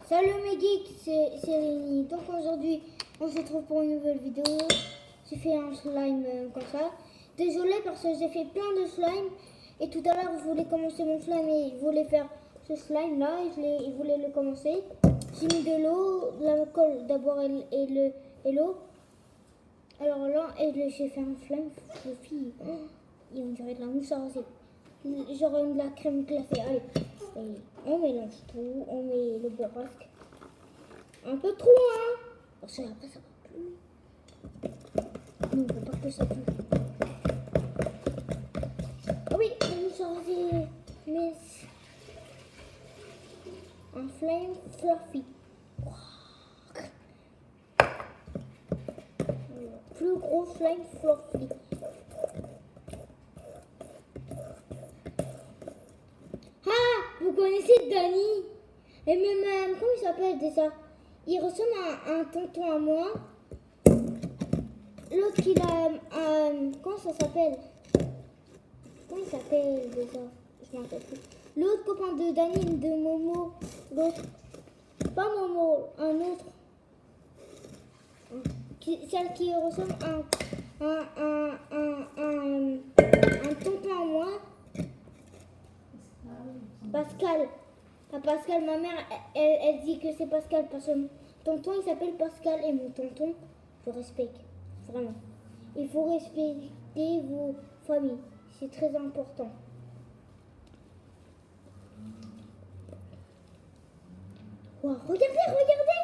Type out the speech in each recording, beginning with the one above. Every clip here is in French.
Salut mes geeks, c'est Lénie. Donc aujourd'hui, on se retrouve pour une nouvelle vidéo. J'ai fait un slime comme ça. Désolé parce que j'ai fait plein de slime. Et tout à l'heure, je voulais commencer mon slime et je voulais faire ce slime là. Et je voulais le commencer. J'ai mis de l'eau, de l'alcool d'abord et l'eau. Alors là, j'ai fait un slime fluffy. Et on dirait de la mousse à raser. J'aurais de la crème glacée. Allez. Et on mélange tout, on met le bourrasque. Un peu trop, hein? Parce que après, ça va plus. Non, faut pas que ça pue. Ah oui, on sortait mais un flame fluffy. Le plus gros flame fluffy. Ah, vous connaissez Danny? Et même, comment il s'appelle déjà? Il ressemble à un tonton à moi. L'autre qu'il a, comment ça s'appelle? Comment il s'appelle déjà? Je m'en rappelle plus. L'autre copain de Danny, de Momo. L'autre, pas Momo, un autre. Celle qui ressemble à un tonton à moi. Pascal. Pas Pascal, ma mère, elle dit que c'est Pascal parce que mon tonton il s'appelle Pascal et mon tonton, je respecte. Vraiment. Il faut respecter vos familles. C'est très important. Wow, regardez, regardez!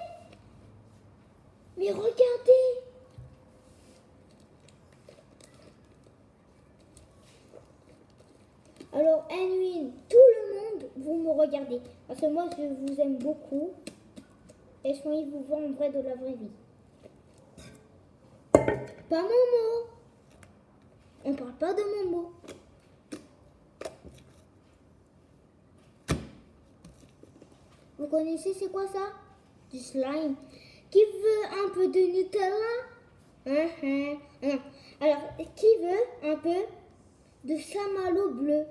Mais regardez! Alors, Anouine, tout le monde, vous me regardez. Parce que moi, je vous aime beaucoup. Et je vais vous voir en vrai de la vraie vie. Pas Momo. On parle pas de Momo. Vous connaissez c'est quoi ça? Du slime. Qui veut un peu de Nutella? Alors, qui veut un peu de chamallow bleu?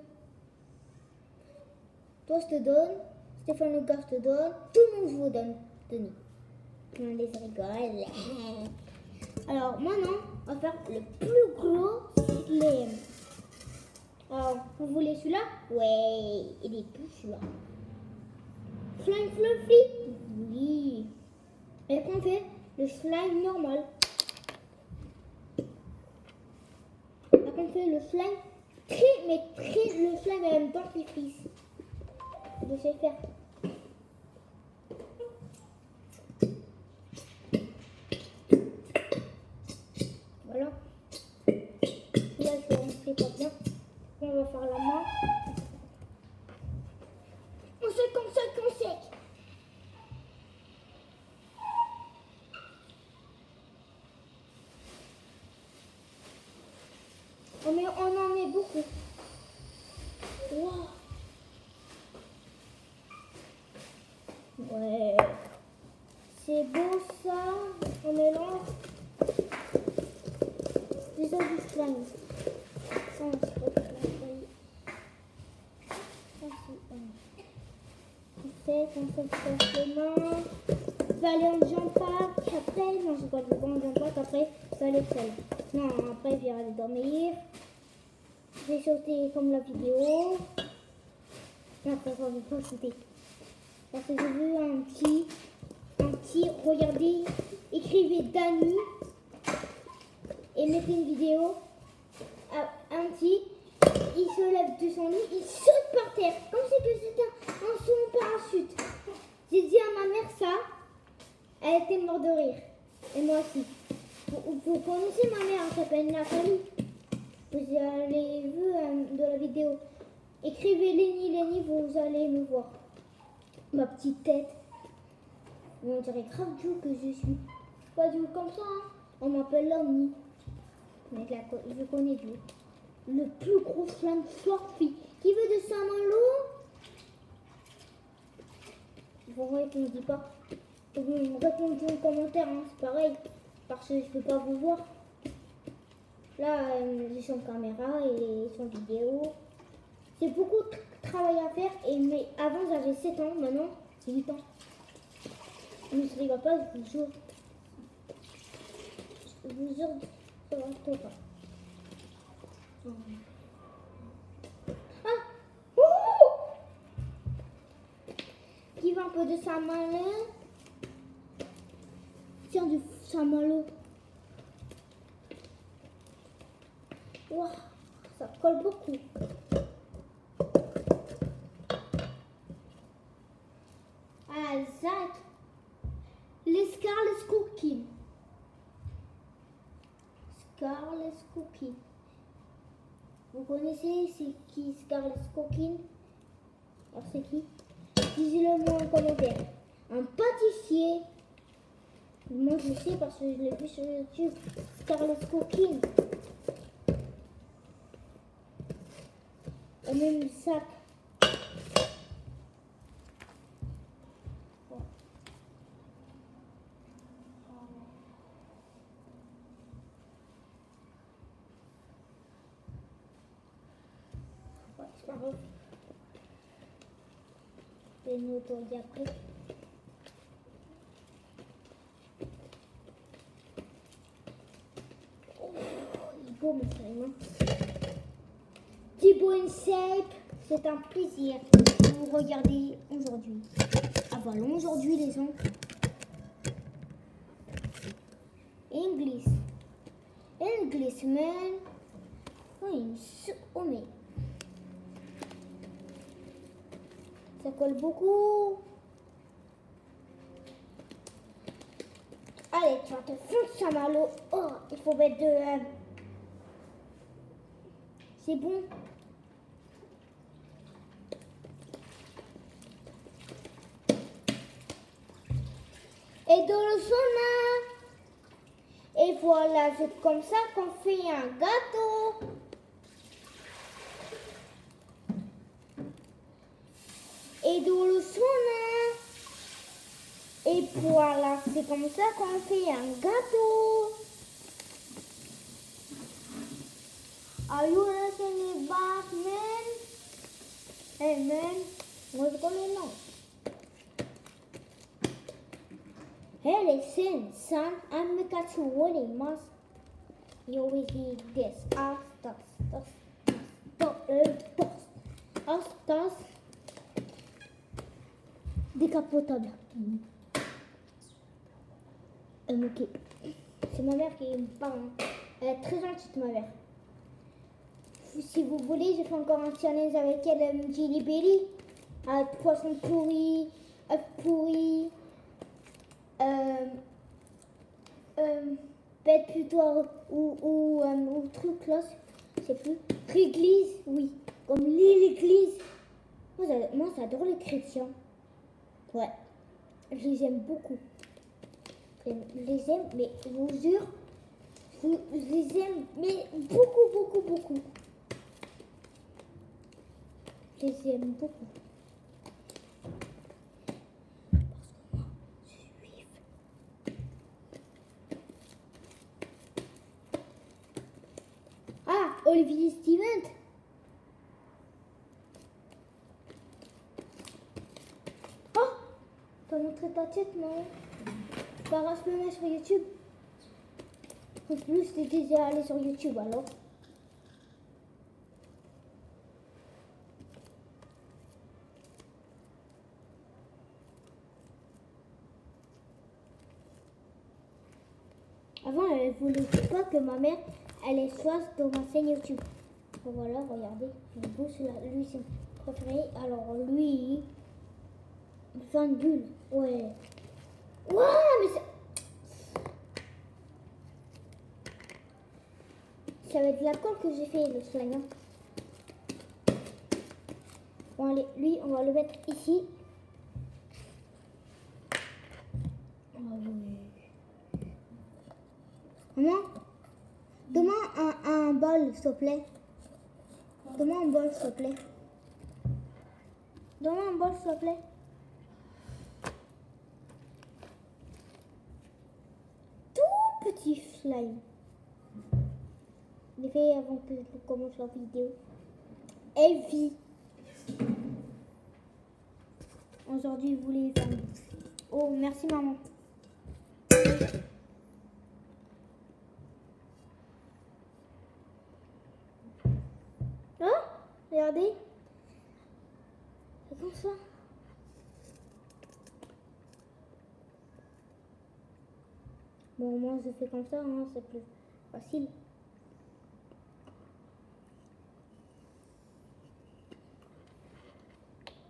Toi, je te donne. Stéphane Lucas, je te donne. Tout le monde vous donne. Tenez. On les rigole. Alors, maintenant, on va faire le plus gros slime. Alors, vous voulez celui-là? Ouais, il est tout celui-là. Slime fluffy? Oui. Et qu'on fait le slime normal. Après, on fait le slime le slime en même temps dentifrice. Je sais faire. Voilà. Là, je vais rentrer pas bien. On va faire la main. On sait comme ça qu'on sait. On en met beaucoup. Wow. Ouais. C'est beau ça. On mélange. Déjà du slime. Ça, on fait les mains. Je vais aller en jump park après. Non, je vais pas en jump park après. Je vais aller seule. Non, après, je vais aller dormir. Je vais sauter comme la vidéo. Non, après, je vais pas sauter. Parce que j'ai vu un petit, regardez, écrivez Danny et mettez une vidéo. Un petit, il se lève de son lit, il saute par terre, comme si c'était un son parachute. J'ai dit à ma mère ça, elle était morte de rire. Et moi aussi. Vous connaissez ma mère, elle s'appelle Nathalie. Vous avez vu de la vidéo. Écrivez Lénie, vous allez me voir. Ma petite tête. Mais on dirait grave Joe que je suis. Pas Joe comme ça, hein. On m'appelle l'Omni. Mais je connais Joe. Le plus gros slime fluffy. Qui veut de chamallow? Vous répondez pas. Vous me répondez en commentaire, hein. C'est pareil. Parce que je peux pas vous voir. Là, j'ai son caméra et son vidéo. C'est beaucoup de travail à faire. Mais avant, j'avais 7 ans. Maintenant, c'est 8 ans. Mais je rigole pas, je vous jure. Je vous jure, ça va pas. Ah! Ouh! Qui veut un peu de saint-malo? Tiens, du saint-malo. Waouh, ça colle beaucoup. Ah, Zach, les Scarlet Cookies. Scarlet Cookies. Vous connaissez c'est qui Scarlet Cookies? Alors c'est qui? Dites-le moi en commentaire. Un pâtissier. Moi je sais parce que je l'ai vu sur YouTube. Scarlet Cookies. Et même sac. Ouais, c'est pas grave. Je vais nous autour après. Oh, il est beau mon slime. Thibaut Shape, c'est un plaisir de vous regarder aujourd'hui. Ah voilà, aujourd'hui les gens. English. Englishman. Oui, oh mais. Ça colle beaucoup. Allez, tu vas te foutre ça malo. Oh, il faut mettre de... C'est bon. Et dans le sauna. Et voilà, c'est comme ça qu'on fait un gâteau. Et dans le sauna. Et voilà, c'est comme ça qu'on fait un gâteau. Are you listening back, man? Hey, man, what's going on? Hey, listen, son, I'm the cat who really must. You always need this. Astas. Décapotable. Ok. C'est ma mère qui me parle. Elle est très gentille, ma mère. Si vous voulez, je fais encore un challenge avec elle, Jelly Belly. Poisson pourri, œuf pourri, bête putoir ou truc là, je sais plus. Réglise, oui. Comme l'église. Moi, j'adore les chrétiens. Ouais. Je les aime beaucoup. Je les aime, mais je vous jure, je les aime, mais beaucoup. Je les aime beaucoup. Parce que moi, je suis juive. Ah, Olivier Stevens. Oh, t'as montré ta tête, non? Barrasse le sur YouTube. En plus, t'es déjà allé sur YouTube alors. Avant, elle voulait pas que ma mère, elle soit dans ma chaîne YouTube. Donc voilà, regardez, il est beau celui-là. Lui, c'est mon préféré. Alors lui, Vangul, ouais. Ouais, mais ça va être la colle que j'ai fait, le slime. Bon, allez, lui, on va le mettre ici. Oh, oui. Maman, donne-moi un bol, s'il te plaît. Donne-moi un bol, s'il te plaît. Donne-moi un bol, s'il te plaît. Tout petit slime. Je l'ai fait avant que je commence la vidéo. Evie. Aujourd'hui, vous voulez faire... Oh merci maman. Oh, regardez. C'est comme ça. Bon, moi je fais comme ça, hein, c'est plus facile.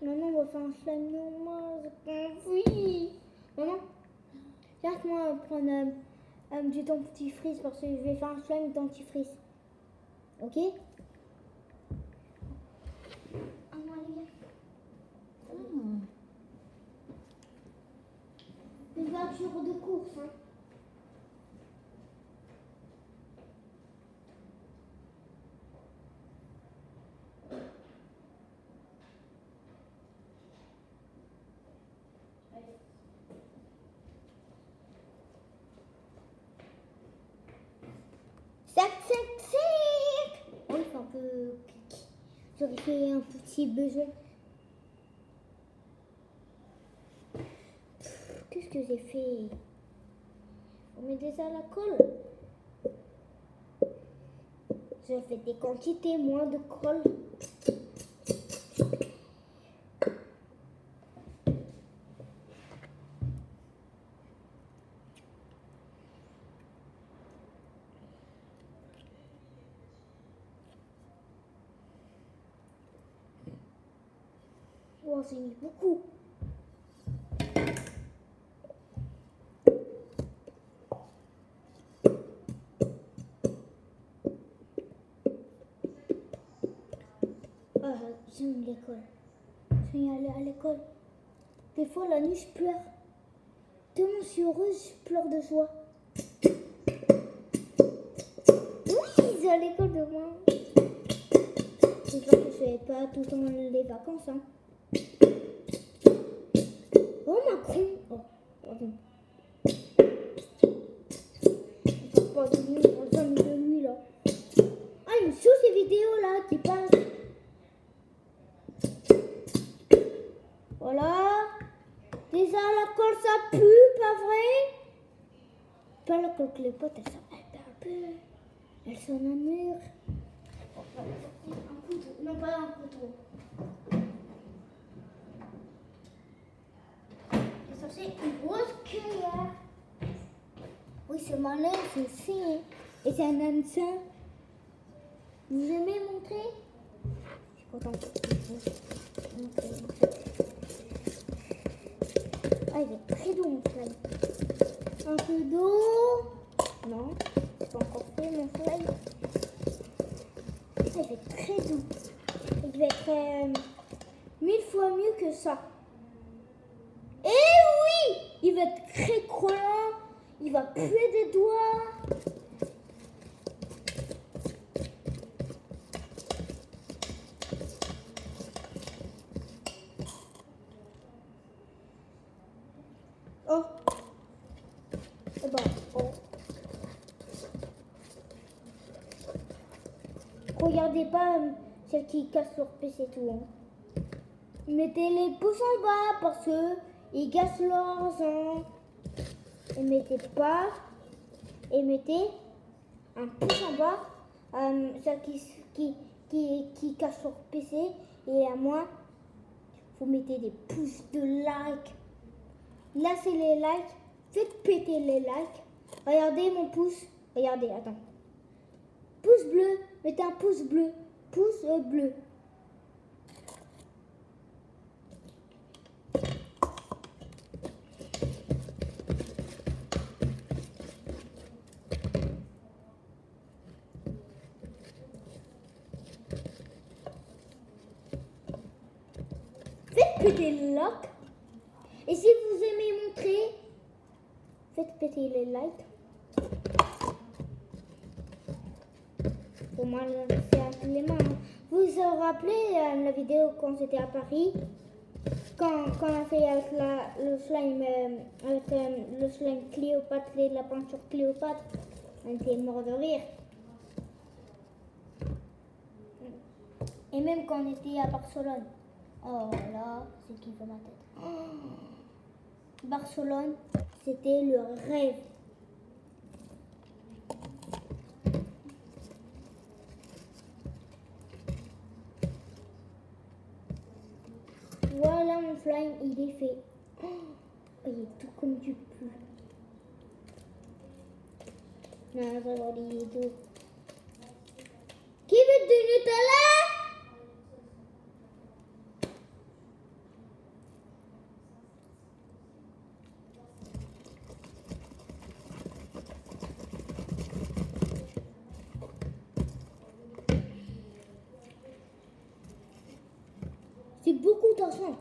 Maman, on va faire un slime normal. Oui. Maman, laisse-moi prendre du dentifrice parce que je vais faire un slime dentifrice. Ok? Ah non, les gars. Une voiture de course, hein. Sac, sac, sac. Oh, il fait un peu clic. J'aurais fait un petit besoin. Qu'est-ce que j'ai fait? On met déjà la colle. Je fais des quantités moins de colle. Oh, j'ai mis beaucoup. Ah, j'aime l'école. Je vais y aller à l'école. Des fois, la nuit, je pleure. Tellement je suis heureuse, je pleure de joie. Oui, j'ai à l'école demain. J'espère que je ne vais pas tout le temps les vacances. Hein. Oh, Macron. Oh, pardon. Il faut pas de nuit, on s'en de nuit, là. Ah, il me saoule ces vidéos, là, qui passent. Voilà. Déjà, la colle, ça pue, pas vrai? Pas la colle que les potes, elle pue un peu. Elle sonne un mur. Un couteau. Non, pas un couteau. Et ça, c'est une grosse cuillère. Oui, c'est malin, c'est aussi. Et c'est un hameçon. Vous aimez montrer? Je suis contente. Montrer. Ah, il est très doux, mon slime. Un peu d'eau. Non, je pas encore fait mon slime. Ah, il va être très doux. Il va être 1000 fois mieux que ça. Eh oui! Il va être très collant. Il va puer des doigts. Oh. Eh ben, oh. Regardez pas celle qui casse leur PC tout. Hein. Mettez les pouces en bas parce que ils cassent leur argent. Et mettez pas. Et mettez un pouce en bas. Celle qui casse leur PC. Et à moi, vous mettez des pouces de like. Là, c'est les likes. Faites péter les likes. Regardez mon pouce. Regardez, attends. Pouce bleu. Mettez un pouce bleu. Pouce bleu. Faites péter les likes. Et si vous aimez montrer, faites péter les likes. Pour moi, c'est un élément. Vous vous rappelez la vidéo quand c'était à Paris, quand on a fait avec le slime, avec le slime Cléopâtre, la peinture Cléopâtre, on était mort de rire. Et même quand on était à Barcelone. Oh là, c'est qui fait ma tête. Oh. Barcelone, c'était le rêve. Voilà mon slime, il est fait. Oh, il est tout comme du pu. Non, vraiment, il est tout. Qui veut du Nutella? C'est beaucoup d'argent.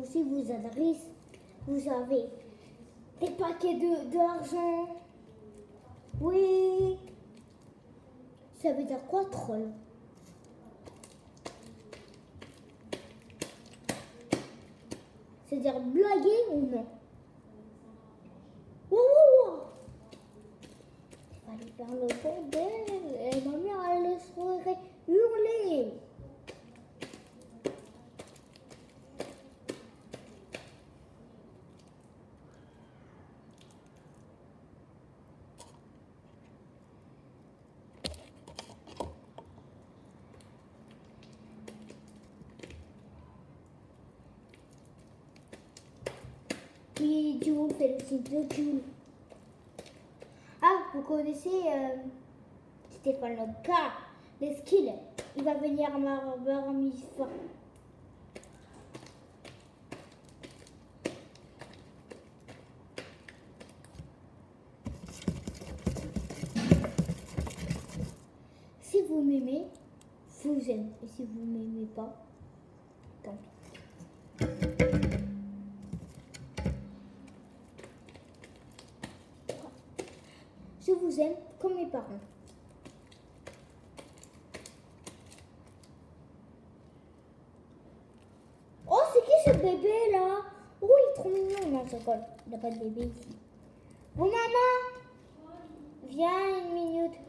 Si vous adressez, vous avez des paquets d'argent. Oui. Ça veut dire quoi, troll? C'est-à-dire blaguer ou non? Wow, wow, wow. Il fallait faire le bordel. Et ma mère, elle serait hurler. Puis Jules fait le site de Jules. Ah, vous connaissez Stéphane Loca, les skills. Il va venir à ma bar mitzvah. Si vous m'aimez, je vous aime. Et si vous m'aimez pas, tant pis. Je vous aime comme mes parents. Oh, c'est qui ce bébé là? Oh, il est trop mignon. Non, c'est quoi? Il n'y a pas de bébé ici. Bon, maman, viens une minute.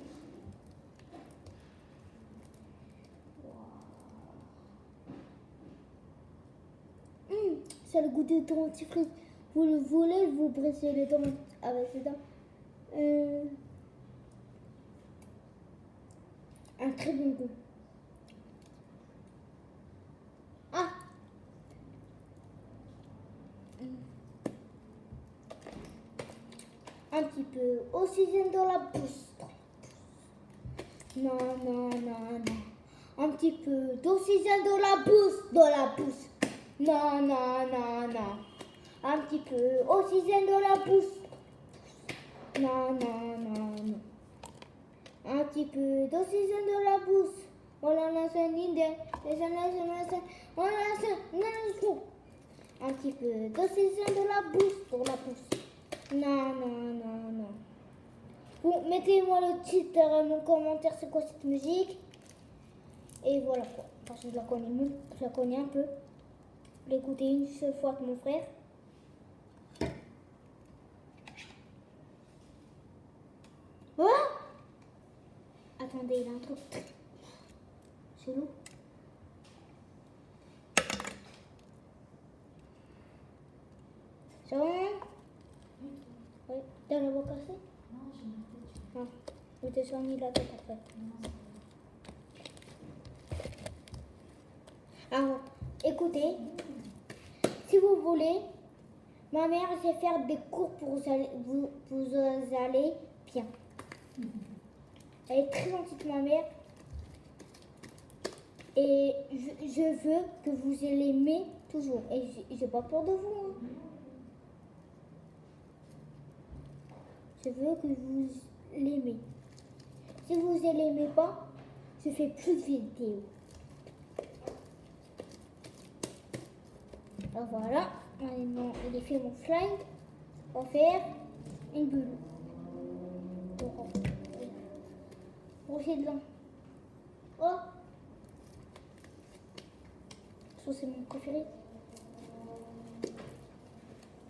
C'est le goût de dentifrice. Vous le voulez, vous brissez les dents avec les dents. Un très bon goût. Ah! Un petit peu oxygène dans la bouche. Non, non, non, non. Un petit peu d'oxygène dans la bouche. Dans la bouche. Non, non, non, non. Un petit peu oxygène dans la bouche. Non, non, non, non. Un petit peu d'oxygène dans la bouche. Voilà la scène idée. Un petit peu d'oxygène dans la bouche. Pour la bouche. Non, non, non, non. Bon, mettez-moi le titre dans mon commentaire, c'est quoi cette musique? Et voilà quoi. Parce que je la connais mieux, je la connais un peu. Je l'ai écouté une seule fois avec mon frère. Oh! Attendez, il a un truc. Chelou. C'est bon? Oui. T'as la voix cassée? Non, j'ai ma tête. Ah, je t'ai soigné la tête après. Alors, écoutez, si vous voulez, ma mère sait faire des cours pour vous allez bien. Elle est très gentille, ma mère. Et je veux que vous l'aimez toujours. Et j'ai pas peur de vous. Hein. Je veux que vous l'aimez. Si vous ne l'aimez pas, je fais plus de vidéos. Alors voilà, maintenant il est fait mon slime. On va faire une bulle. Brosser de l'eau. Oh! Ça c'est mon préféré.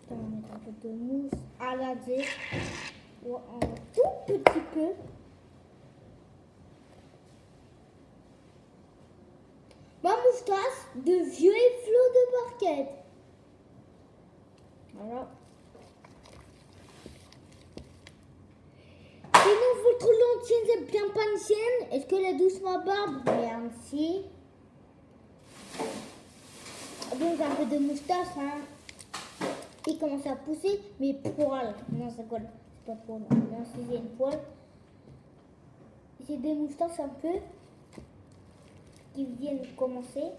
On va mettre un peu de mousse à la dé. Ou un tout petit peu. Ma moustache de vieux et flot de barquette. Voilà. Sinon, votre lentille, c'est bien pas une sienne. Est-ce que la douce ma barbe? Merci. Donc, un peu de moustache, hein. Il commence à pousser mes poils. Non, c'est quoi? C'est pas poil. Non, c'est une poil. J'ai des moustaches un peu qui viennent commencer,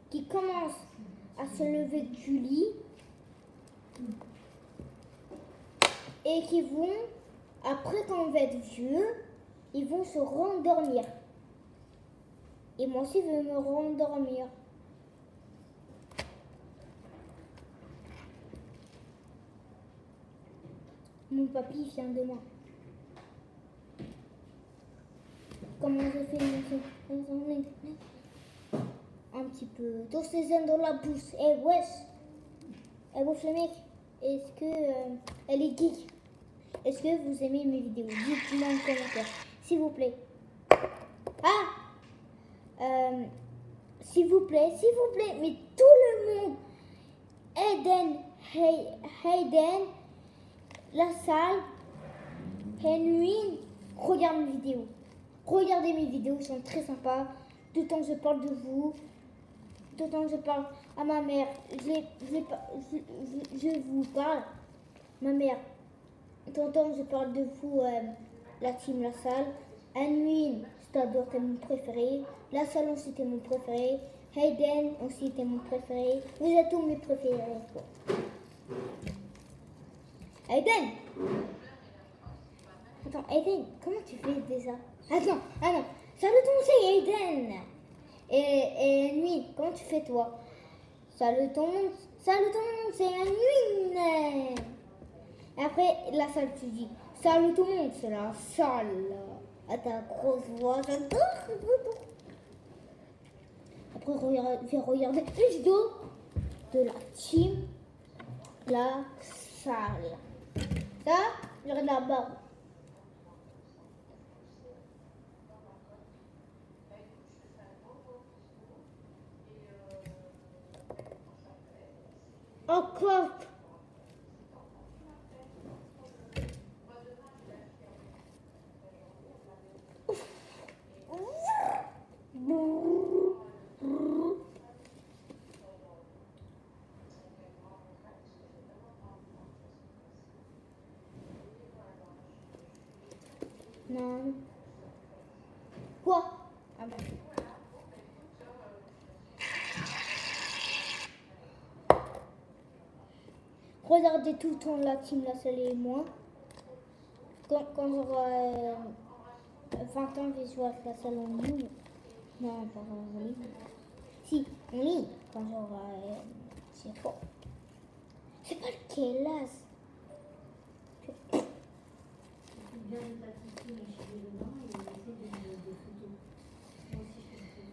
qui commencent à se lever du lit et qui vont, après quand on va être vieux, ils vont se rendormir. Et moi aussi, je veux me rendormir. Mon papy vient de moi. Comment je fais un petit peu tous ces ailes dans la bouche. Eh wesh. Eh wesh les mecs. Est-ce que elle est geek? Est-ce que vous aimez mes vidéos? Dites-moi en commentaire, s'il vous plaît. S'il vous plaît, mais tout le monde. Hayden, la salle, Henry, regarde mes vidéos. Regardez mes vidéos, elles sont très sympas. Tout le temps je parle de vous. Tout le temps je parle à ma mère. Je vous parle. Ma mère. Tout le temps je parle de vous, la team, la salle. Henry, je t'adore, t'es mon préféré. La salle aussi, c'était mon préféré. Hayden aussi était mon préféré. Vous êtes tous mes préférés. Hayden! Attends, Hayden, comment tu fais déjà? Attends. Salut tout le monde, c'est Hayden. Et Nuit, comment tu fais toi? Salut tout le monde, c'est Nuit. Et après, la salle, tu dis salut tout le monde, c'est la salle. À ta grosse voix, j'adore. Après, je vais regarder une vidéo de la team, la salle. Ça, je regarde là-bas. Encore. Non. Quoi? Ah bon. Regardez tout le temps la team, la salle et moi. Quand j'aurai 20 ans, je vais jouer avec la salle en ligne. Non, pas en ligne. Si, en ligne. Quand j'aurai... c'est fort. C'est pas lequel âge.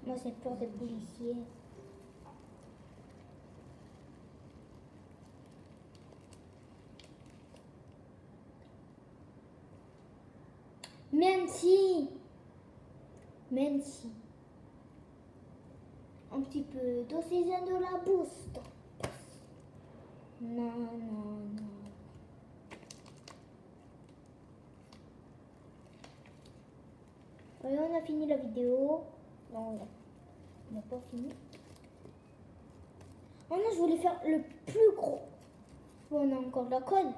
Moi, j'ai peur des policiers. Même si. Un petit peu d'oxygène de la boost. Non. Voilà, on a fini la vidéo. Non, on n'a pas fini. Oh non, je voulais faire le plus gros. Bon, on a encore de la colle.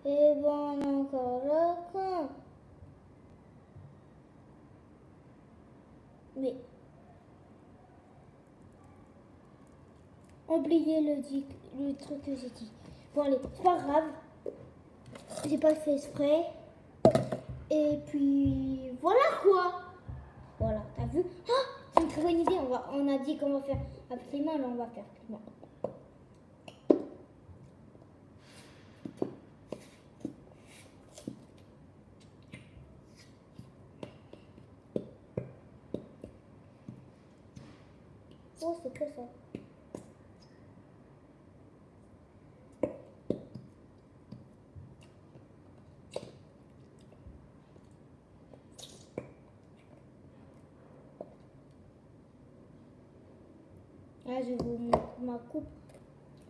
Et bon, on a encore la colle. Mais oubliez le truc que j'ai dit. Bon allez, c'est pas grave. J'ai pas fait exprès. Et puis voilà quoi. Voilà, t'as vu? Ah, c'est une très bonne idée. On a dit qu'on va faire avec les mains, là on va faire avec les mains. Oh, c'est quoi ça? Là, je vous montre ma coupe.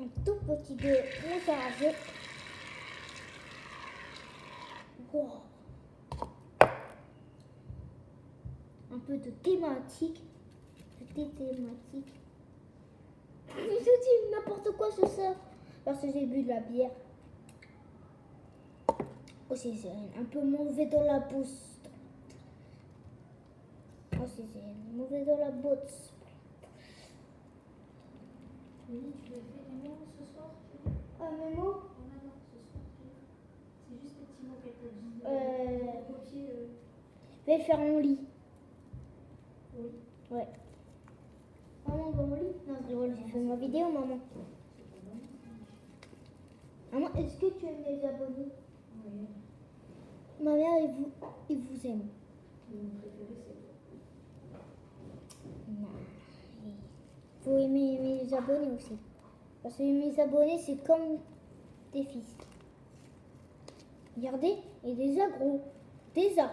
Un tout petit de moutarde. Wow. Un peu de thématique. Je dis n'importe quoi sur ça. Parce que j'ai bu de la bière. Aussi, c'est un peu mauvais dans la bouche. Aussi, c'est mauvais dans la bouche. Oui, tu veux faire des mots ce soir? Mes mots? Non, ce soir, c'est juste des petits mots qu'elle t'a dit. Copier. Je vais faire mon lit. Oui. Ouais. Maman, va au lit? Non, je rigole, j'ai fait ma vidéo, maman. Maman, est-ce que tu aimes les abonnés? Oui. Ma mère, il vous aime. Mon préféré, c'est toi. Non. Il faut aimer mes abonnés aussi. Parce que mes abonnés, c'est comme des fils. Regardez, il est déjà gros. Déjà.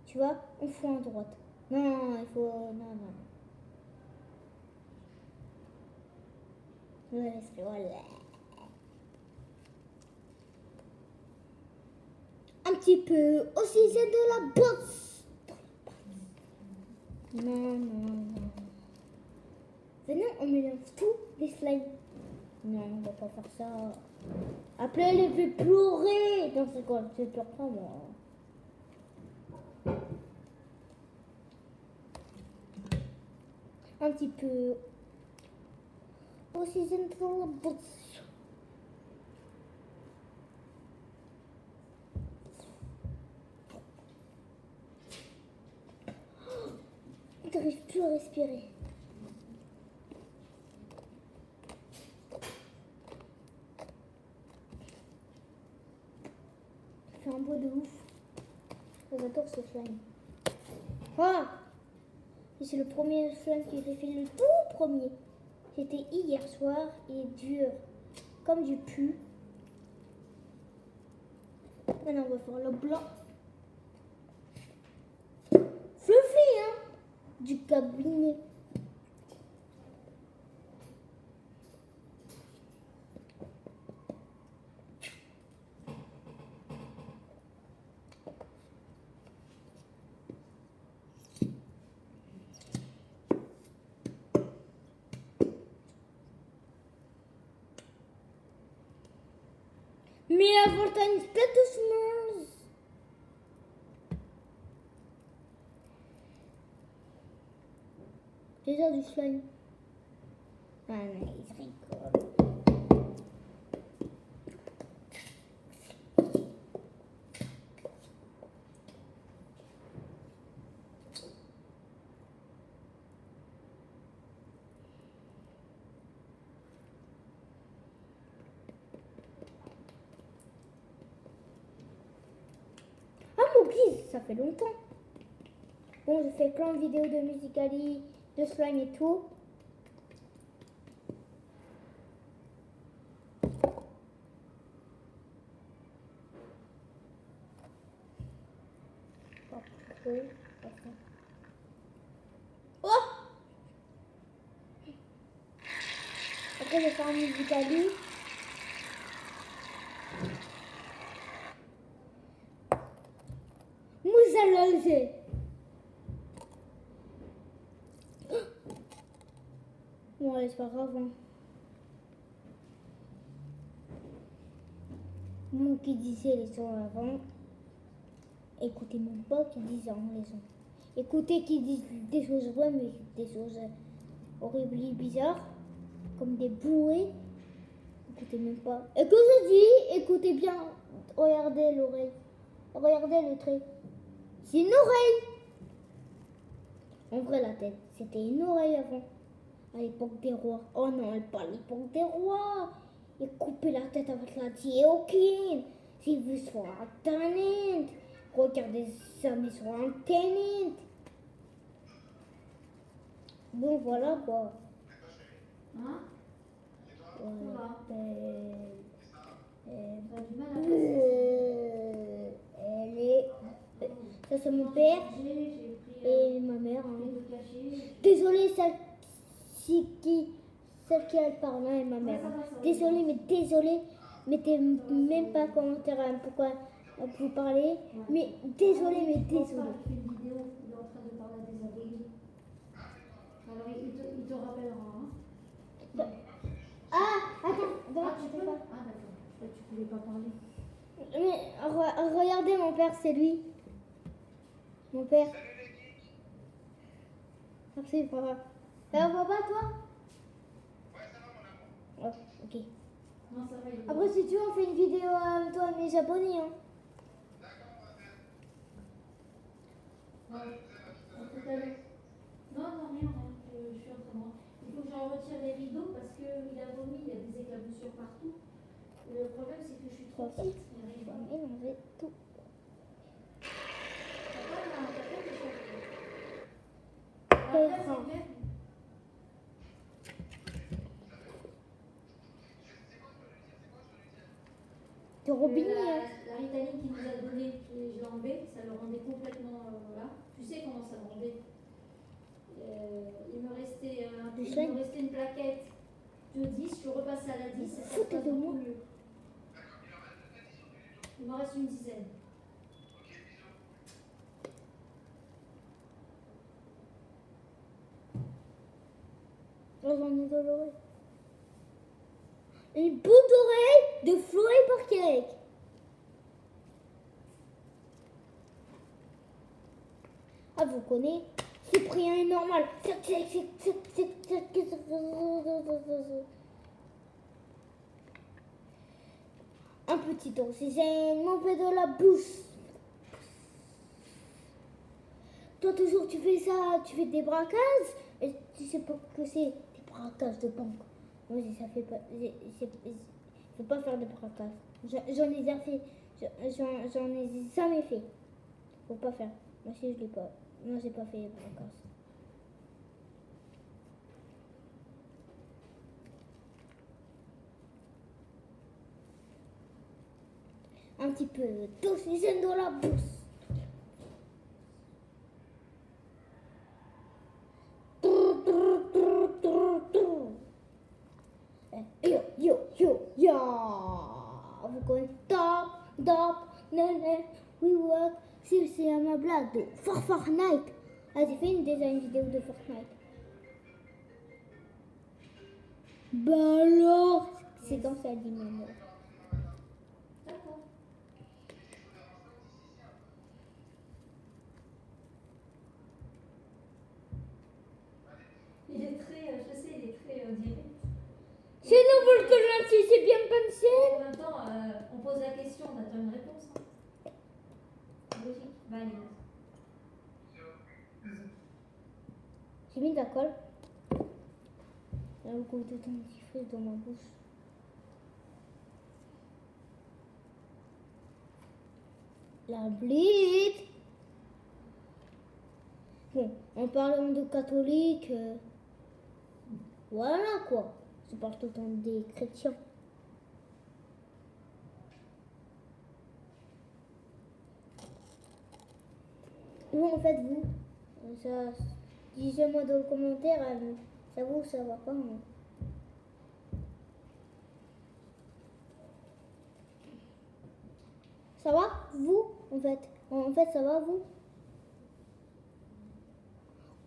Tu vois, on fout à droite. Non, il faut... Non. Voilà. Un petit peu. Aussi, c'est de la boxe. Non. Venez, on mélange tout les slimes. Non, on va pas faire ça. Après, elle fait pleurer. Non, c'est quoi? Je pleure pas, moi. Un petit peu. Aussi, c'est de la boxe. On n'arrive plus à respirer. Il fait un beau de ouf. J'adore ce slime. Ah! C'est le premier slime que j'ai fait, le tout premier. C'était hier soir et dur. Comme du pu. Maintenant, on va faire le blanc. Fluffy, hein? Du cabinet. Mais avant, t'as une tête de Smurfs. Déjà du slime. Ah non, il rigole. Ah, mon guise, ça fait longtemps. Bon, je fais plein de vidéos de Musicali, de slime et tout. Oh! Après, je vais faire un Musicali. Moussa. Bon, allez, c'est pas grave. Hein. Moi qui disais les sons avant, écoutez même pas qui disait les sons. Écoutez qui disent des choses vraies, mais des choses horribles et bizarres, comme des bouées. Écoutez même pas. Et que je dis, écoutez bien, regardez l'oreille. Regardez le trait. C'est une oreille. En vrai, la tête, c'était une oreille avant. À l'époque des rois. Oh non, pas à l'époque des rois. Et couper la tête avec la guillotine. Si vous sur Internet. Regardez ça, mais sur Internet. Bon, voilà quoi. Hein? Voilà. T'as du mal à passer. Elle est. Ça, c'est mon père. J'ai pris et ma mère. Tu Hein. peux cacher. Désolée, celle qui elle parle, hein, et ma mère. Ça Hein. va, ça va. Désolée, mais désolée. Mettez même pas commentaire hein, pourquoi vous parlez. Mais désolée, mais désolée. Il fait une vidéo, il est en train de parler à des abonnés. Alors il te rappellera. Hein. Ah, attends, donc, Tu peux? Ah d'accord, je crois que tu pouvais pas parler. Mais regardez, mon père, c'est lui. Mon père. Merci, papa. Ça va, papa, toi? Ouais, ça va, mon amour. Oh, ok. Non, ça va, il est Après, si tu veux, on fait une vidéo à toi et mes abonnés. Hein. Ouais. À tout à l'heure. Non, rien. Je suis en train de... Il faut que j'en retire les rideaux parce qu'il a vomi, il y a des éclaboussures partout. Le problème, c'est que je suis trop petite. Je vais mélanger tout. Du robinet. La Ritaline qui nous a donné, je l'ai enlevé, ça le rendait complètement là. Tu sais comment ça le rendait. Il me restait une plaquette de 10, je repasse à la 10 et ça se passe beaucoup mieux. Il m'en reste une dizaine. Oh, j'en ai doloré. Une boucle d'oreille de Flo et Parkerek. Ah, vous connaissez Cyprien est normal. Un petit oxygène, on fait de la bouche. Toi, toujours, tu fais ça, tu fais des braquages. Et tu sais pas que c'est des braquages de banque. Moi, ça fait pas. Faut pas faire de braquage. J'en ai déjà fait. J'en ai jamais fait. Faut pas faire. Moi, si je l'ai pas. Moi, j'ai pas fait de braquage. Un petit peu d'oxygène dans la bouche. Yo. Vous connaissez Top, Nene, We Work. C'est ma blague de Fortnite. Ah, j'ai fait déjà une vidéo de Fortnite. Bah alors, c'est comme ça dit maman. D'accord. Il est très, je sais, il est très direct. C'est nouveau que gentil, c'est bien pensé. En même temps, on pose la question, on attend une réponse. Hein. Logique. Bah, allez. J'ai mis de la colle. J'ai beaucoup de dentifrice dans ma bouche. La blite. Bon, en parlant de catholiques, voilà quoi. Je parle tout le temps des chrétiens. Vous, en fait, vous, ça, dites-moi dans le commentaire, ça vous, ça va pas, moi. Ça va, vous, en fait, ça va, vous?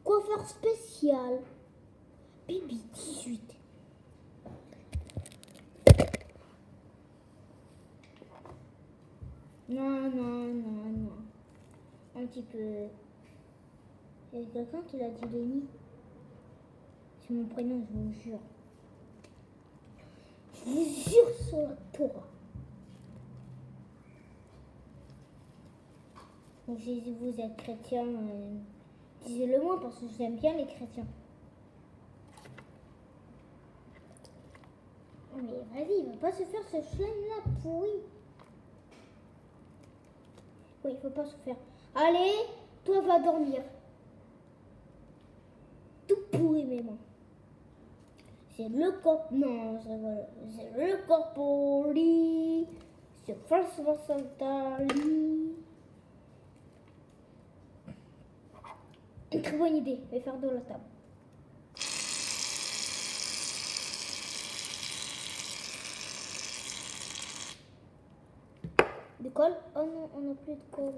Coiffeur spécial, Bibi 18. Non. Un petit peu. Il y a quelqu'un qui l'a dit Lenny. C'est mon prénom, je vous jure. Je vous jure sur la Torah. Donc si vous êtes chrétien, disez-le moi parce que j'aime bien les chrétiens. Mais vas-y, il va pas se faire ce slime là pourri. Oui, il faut pas se faire. Allez, toi va dormir. Tout pourri mes mains. C'est le corps. Non, c'est le corpori. C'est François Santali. Une très bonne idée, je vais faire de la table. De colle? Oh non, on n'a plus de colle.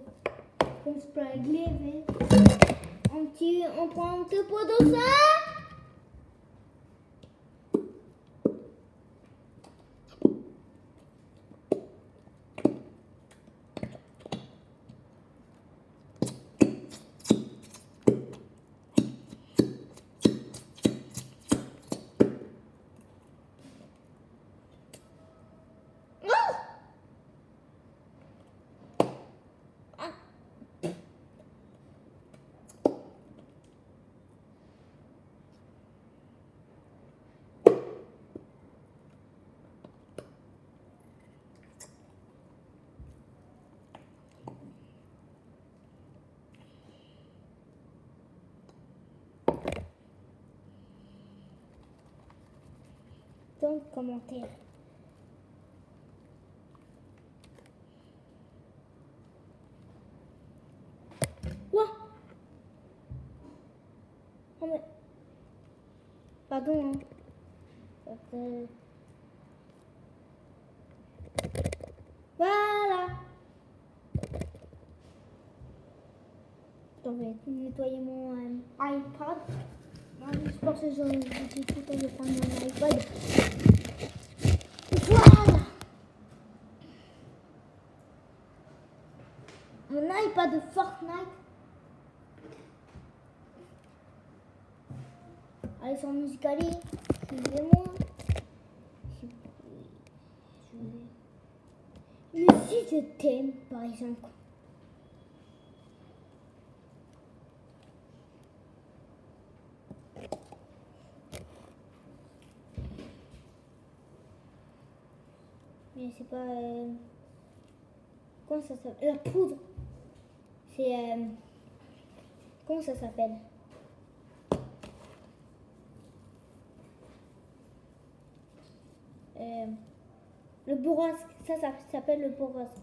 On se peut régler, mais... On prend un petit peu de ça. Dans le commentaire. Quoi? Oh mais... Pardon, hein. Voilà. Je vais nettoyer mon iPad. Je pense que je vais tout le temps de prendre mon iPad. Voilà. Mon iPad de Fortnite. Allez sur Musical.ly. Suivez-moi. Mais si je t'aime, par exemple. Mais c'est pas... Comment ça s'appelle? La poudre. C'est... Comment ça s'appelle? Le bourrasque. Ça s'appelle le bourrasque.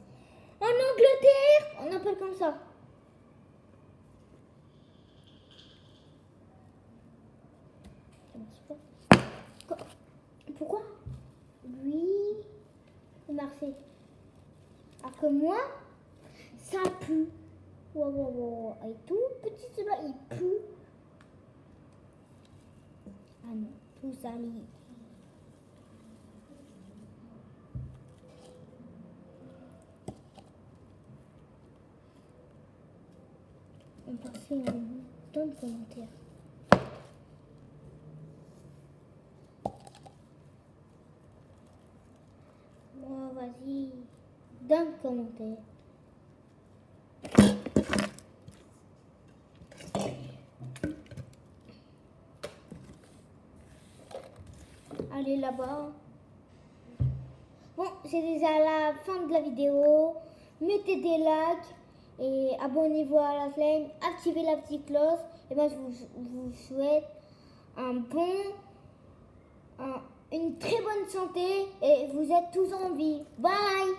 En Angleterre, on appelle comme ça. Pourquoi? Lui, Marseille. Alors que moi, ça pue. Wow. Et tout petit cela, il pue. Ah non, tout sali. On passe dans le commentaire. Bon, vas-y, dans le commentaire. Allez là-bas. Bon, c'est déjà la fin de la vidéo. Mettez des likes et abonnez-vous à la chaîne. Activez la petite cloche. Et ben, je vous souhaite une très bonne santé et vous êtes tous en vie. Bye!